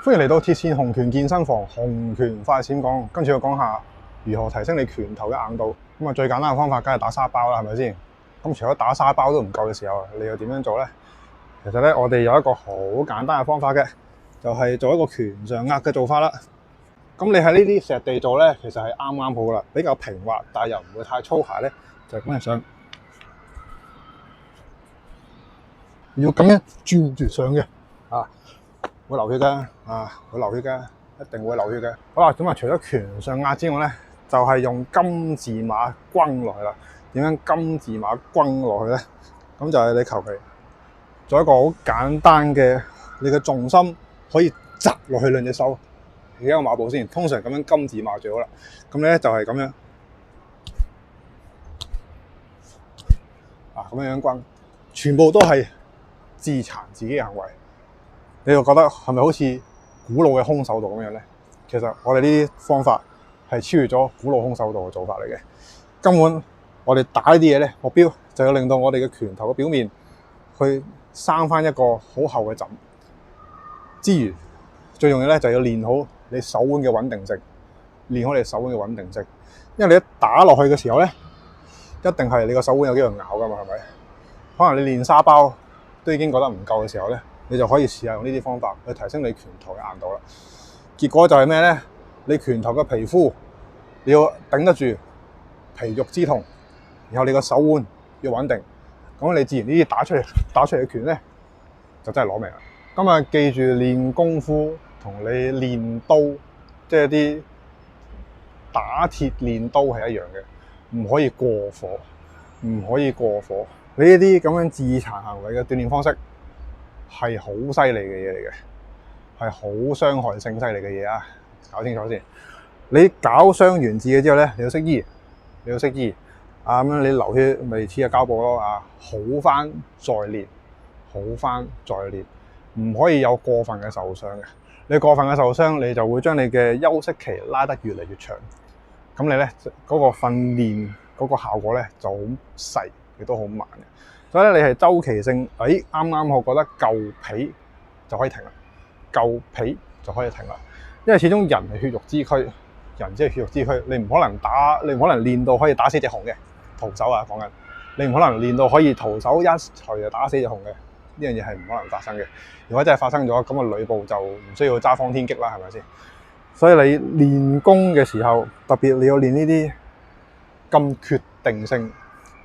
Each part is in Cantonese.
歡迎嚟到鐵線洪拳健身房，洪拳快閃講，跟住我講下如何提升你拳頭嘅硬度。咁啊，最簡單嘅方法梗係打沙包啦，係咪先？咁除咗打沙包都唔夠嘅時候，你又點樣做呢？其實咧，我哋有一個好簡單嘅方法嘅，就係做一個拳上壓嘅做法啦。咁你喺呢啲石地做咧，其實係啱啱好啦，比較平滑，但係又唔會太粗鞋咧，就係咁樣上，要咁樣轉住上嘅啊！會流血㗎，會流血㗎，一定會流血嘅。好啦，咁啊，除咗拳上壓之外咧，就係用金字馬轟落去啦。點樣金字馬轟落去咧？咁就係你求其做一個好簡單嘅，你嘅重心可以擲落去兩隻手。而家個馬步先，通常咁樣金字馬最好啦。咁咧就係咁樣咁樣轟，全部都係自殘自己嘅行為。你又覺得係咪好似古老嘅空手道咁樣咧？其實我哋呢啲方法係超越咗古老空手道嘅做法嚟嘅。根本我哋打呢啲嘢咧，目標就要令到我哋嘅拳頭嘅表面去生翻一個好厚嘅枕。之餘，最重要咧就要練好你手腕嘅穩定性，練好你手腕嘅穩定性。因為你一打落去嘅時候咧，一定係你個手腕有機會咬噶嘛，係咪？可能你練沙包都已經覺得唔夠嘅時候咧，你就可以試下用呢啲方法去提升你拳頭嘅硬度啦。結果就係咩咧？你拳頭嘅皮膚你要頂得住皮肉之痛，然後你個手腕要穩定，咁你自然呢啲打出嚟嘅拳咧，就真係攞命啦。今日記住練功夫同你練刀，即係啲打鐵練刀係一樣嘅，唔可以過火，唔可以過火。你呢啲咁樣自殘行為嘅鍛鍊方式係好犀利嘅嘢嚟嘅，係好傷害性犀利嘅嘢啊！搞清楚先。你搞傷完自己之後咧，你要識醫，咁樣你流血咪黐下膠布咯啊！好翻再練，好翻再練，唔可以有過分嘅受傷嘅。你過分嘅受傷，你就會將你嘅休息期拉得越嚟越長。咁你咧嗰個訓練嗰個效果咧就好細，亦都好慢嘅。所以咧，你係周期性，啱啱我覺得夠皮就可以停啦，夠皮就可以停啦。因為始終人係血肉之軀，人只係血肉之軀，你唔可能練到可以打死隻熊嘅徒手啊！講緊你唔可能練到可以徒手一錘就打死隻熊嘅，呢樣嘢係唔可能發生嘅。如果真係發生咗，咁啊呂布就唔需要揸方天戟啦，係咪先？所以你練功嘅時候，特別你要練呢啲咁決定性，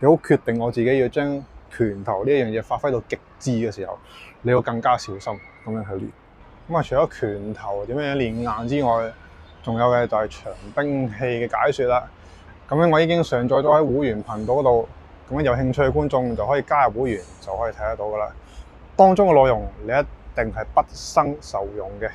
你好決定我自己要將拳頭呢一樣嘢發揮到極致嘅時候，你要更加小心咁樣去練。咁啊，除咗拳頭點樣練硬之外，仲有嘅就係長兵器嘅解說啦。咁樣我已經上載咗喺會員頻道嗰度，咁樣有興趣嘅觀眾就可以加入會員，就可以睇得到噶啦。當中嘅內容你一定係畢生受用嘅。